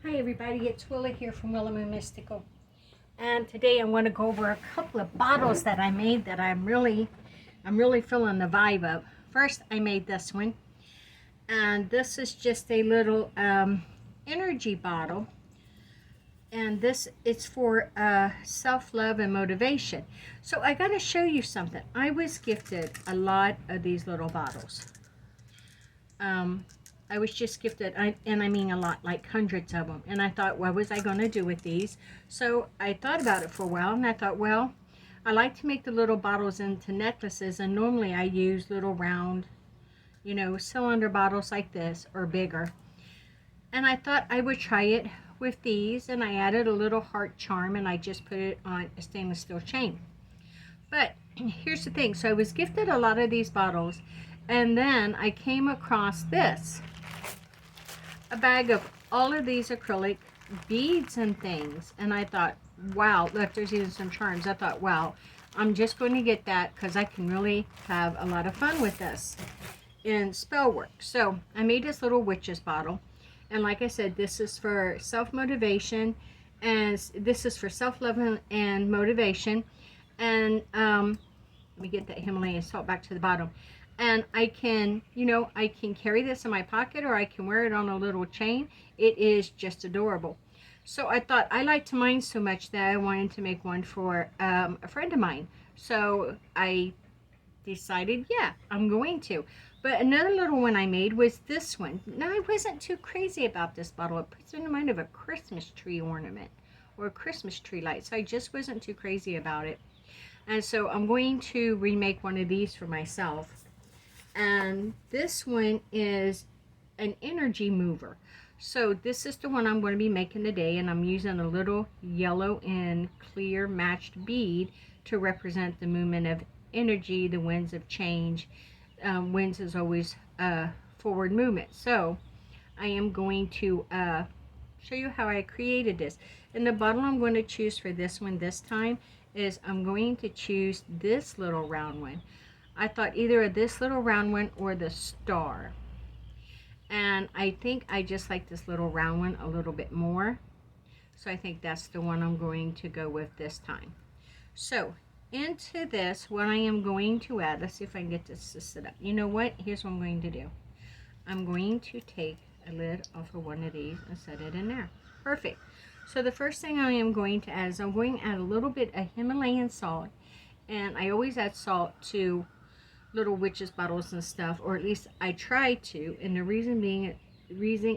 Hi everybody, it's Willa here from Willa Moon Mystical. And today I want to go over a couple of bottles that I made that I'm really feeling the vibe of. First, I made this one. And this is just a little energy bottle. And it's for self-love and motivation. So I got to show you something. I was gifted a lot of these little bottles. I was just gifted, and I mean a lot, like hundreds of them. And I thought, what was I going to do with these? So I thought about it for a while, and I thought, well, I like to make the little bottles into necklaces, and normally I use little round, cylinder bottles like this or bigger. And I thought I would try it with these, and I added a little heart charm, and I just put it on a stainless steel chain. But here's the thing. So I was gifted a lot of these bottles, and then I came across this. A bag of all of these acrylic beads and things, and I thought, wow, look, there's even some charms. I thought, wow, I'm just going to get that because I can really have a lot of fun with this in spell work. So I made this little witch's bottle, and like I said, this is for self-motivation, and this is for self-love and motivation. And let me get that Himalayan salt back to the bottom. And I can, I can carry this in my pocket, or I can wear it on a little chain. It is just adorable. So I thought, I liked mine so much that I wanted to make one for a friend of mine. So I decided, yeah, I'm going to. But another little one I made was this one. Now, I wasn't too crazy about this bottle. It puts me in mind of a Christmas tree ornament or a Christmas tree light. So I just wasn't too crazy about it. And so I'm going to remake one of these for myself. And this one is an energy mover. So this is the one I'm going to be making today, and I'm using a little yellow and clear matched bead to represent the movement of energy, the winds of change. Winds is always forward movement. So I am going to show you how I created this. And the bottle I'm going to choose for this one this time is I'm going to choose this little round one. I thought either of this little round one or the star. And I think I just like this little round one a little bit more. So I think that's the one I'm going to go with this time. So into this, what I am going to add, let's see if I can get this to sit up. You know what? Here's what I'm going to do. I'm going to take a lid off of one of these and set it in there. Perfect. So the first thing I am going to add is I'm going to add a little bit of Himalayan salt. And I always add salt to little witches bottles and stuff, or at least I try to, and the reason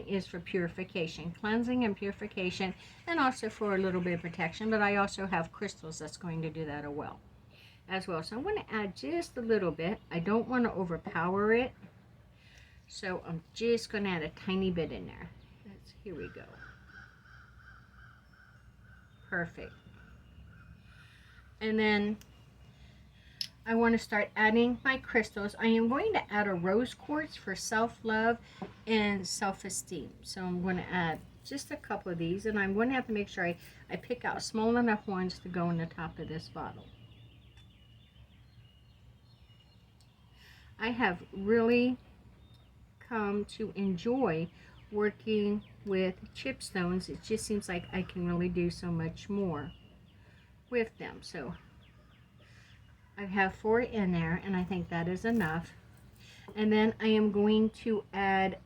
is for purification, cleansing and purification, and also for a little bit of protection. But I also have crystals that's going to do that as well. So I'm going to add just a little bit. I don't want to overpower it, so I'm just going to add a tiny bit in there. Here we go. Perfect. And then I want to start adding my crystals. I am going to add a rose quartz for self-love and self-esteem. So I'm going to add just a couple of these, and I'm going to have to make sure I pick out small enough ones to go in the top of this bottle. I have really come to enjoy working with chipstones. It just seems like I can really do so much more with them. So I have 4 in there, and I think that is enough. And then I am going to add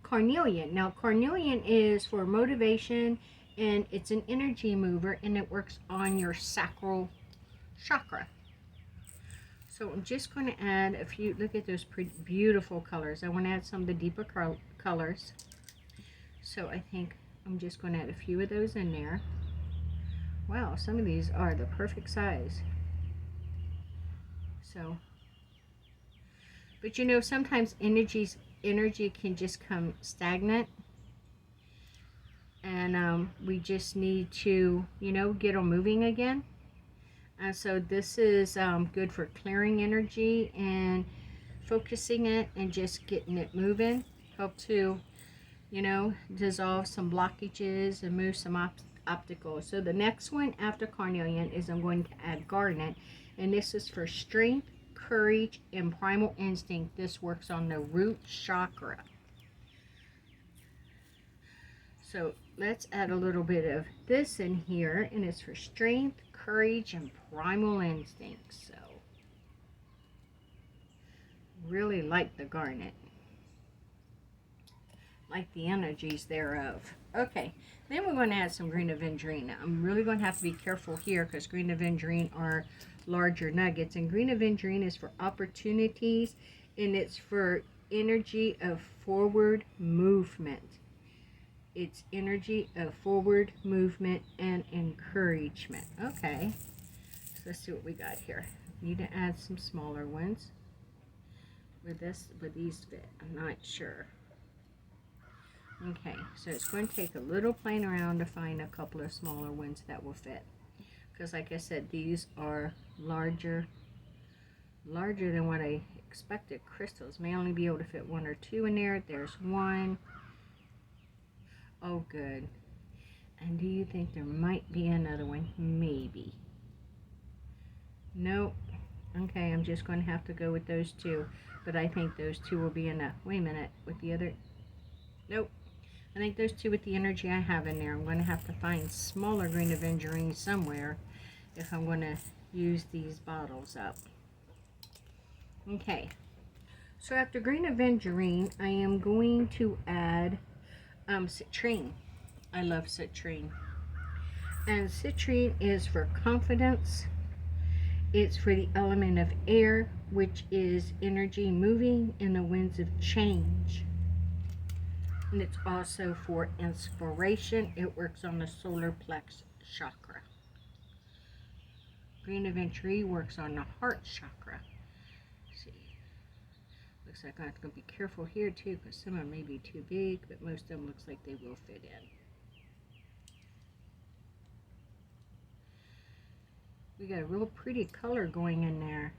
Carnelian. Now, Carnelian is for motivation, and it's an energy mover, and it works on your sacral chakra. So I'm just going to add a few. Look at those pretty beautiful colors. I want to add some of the deeper colors. So I think I'm just going to add a few of those in there. Wow, some of these are the perfect size. So, but sometimes energy can just come stagnant, and we just need to, get them moving again. And so this is good for clearing energy and focusing it and just getting it moving. Help to, dissolve some blockages and move some obstacles. So the next one after Carnelian is I'm going to add Garnet. And this is for strength, courage, and primal instinct. This works on the root chakra. So let's add a little bit of this in here, and it's for strength, courage, and primal instincts. So really like the garnet, like the energies thereof. Okay, then we're going to add some green aventurine. I'm really going to have to be careful here because green aventurine are larger nuggets, and green aventurine is for opportunities, and it's for energy of forward movement. It's energy of forward movement and encouragement. Okay, so let's see what we got here. Need to add some smaller ones. Would these fit? I'm not sure. Okay, so it's going to take a little playing around to find a couple of smaller ones that will fit. Because like I said, these are larger than what I expected. Crystals may only be able to fit one or two in there. There's one. Oh, good. And do you think there might be another one? Maybe. Nope. Okay, I'm just going to have to go with those two. But I think those two will be enough. Wait a minute. With the other... Nope. I think those two with the energy I have in there. I'm going to have to find smaller green aventurine somewhere if I'm going to use these bottles up. Okay. So after green aventurine, I am going to add citrine. I love citrine. And citrine is for confidence. It's for the element of air, which is energy moving in the winds of change. And it's also for inspiration. It works on the solar plex chakra. Green aventurine works on the heart chakra. Let's see. Looks like I have to be careful here too, because some of them may be too big, but most of them looks like they will fit in. We got a real pretty color going in there.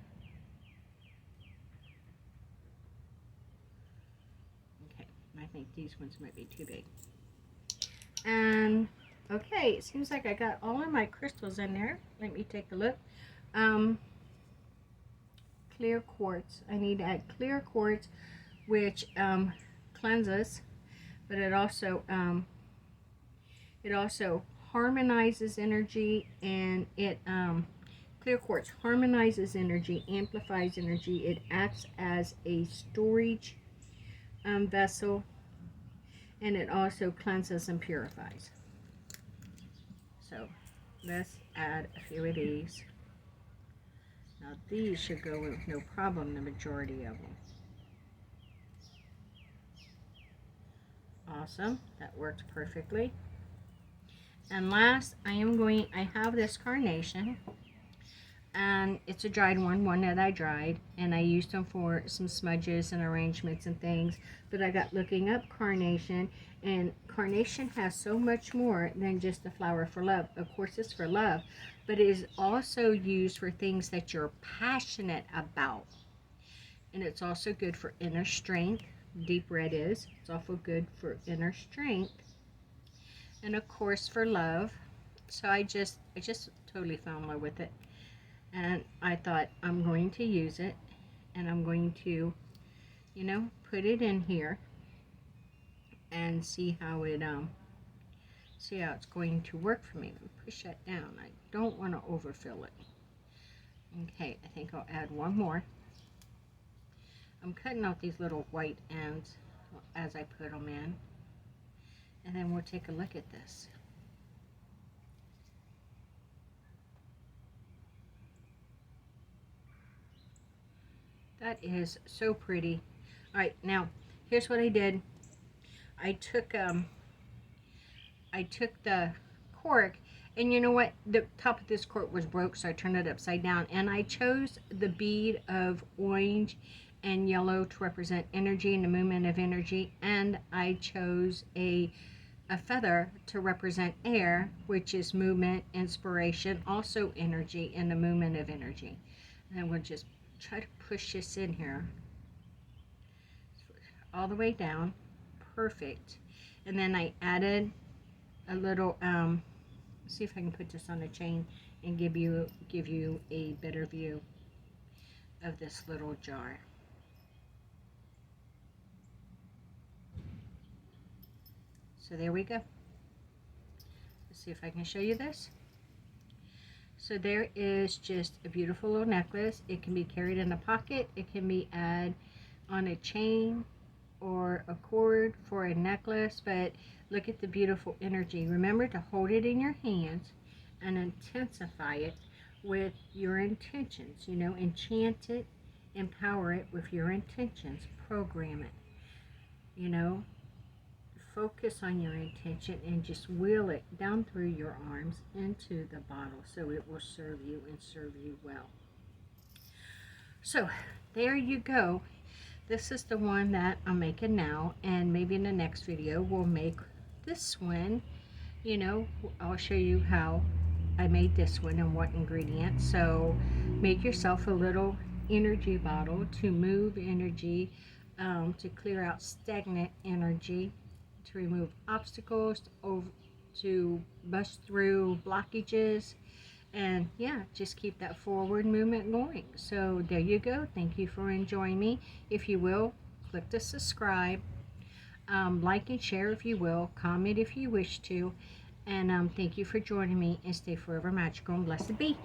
Okay, I think these ones might be too big. And okay, it seems like I got all of my crystals in there. Let me take a look. Clear quartz. I need to add clear quartz, which cleanses, but it also harmonizes energy, and it clear quartz harmonizes energy, amplifies energy. It acts as a storage vessel, and it also cleanses and purifies. So let's add a few of these. Now these should go with no problem, the majority of them. Awesome, that works perfectly. And last, I have this carnation, and it's a dried one that I dried, and I used them for some smudges and arrangements and things. But I got looking up carnation, and carnation has so much more than just a flower for love. Of course, it's for love, but it is also used for things that you're passionate about. And it's also good for inner strength. Deep red is. It's also good for inner strength. And of course for love. So I just totally fell in love with it, and I thought I'm going to use it, and I'm going to, you know, put it in here and see how it's going to work for me. Let me push that down. I don't want to overfill it. Okay, I think I'll add one more. I'm cutting out these little white ends as I put them in. And then we'll take a look at this. That is so pretty. All right, now here's what I did. I took the cork, and you know what? The top of this cork was broke, so I turned it upside down, and I chose the bead of orange and yellow to represent energy and the movement of energy, and I chose a feather to represent air, which is movement, inspiration, also energy, and the movement of energy. And we'll just try to push this in here all the way down. Perfect. And then I added a little see if I can put this on a chain and give you a better view of this little jar. So there we go. Let's see if I can show you this. So there is just a beautiful little necklace. It can be carried in a pocket. It can be added on a chain or a cord for a necklace. But look at the beautiful energy. Remember to hold it in your hands and intensify it with your intentions. You know, enchant it, empower it with your intentions. Program it. You know, focus on your intention and just wheel it down through your arms into the bottle so it will serve you and serve you well. So there you go. This is the one that I'm making now, and maybe in the next video we'll make this one. You know, I'll show you how I made this one and what ingredients. So make yourself a little energy bottle to move energy, to clear out stagnant energy, to remove obstacles, to bust through blockages, and yeah, just keep that forward movement going. So there you go. Thank you for enjoying me. If you will, click the subscribe, like and share if you will, comment if you wish to, and thank you for joining me, and stay forever magical and blessed be.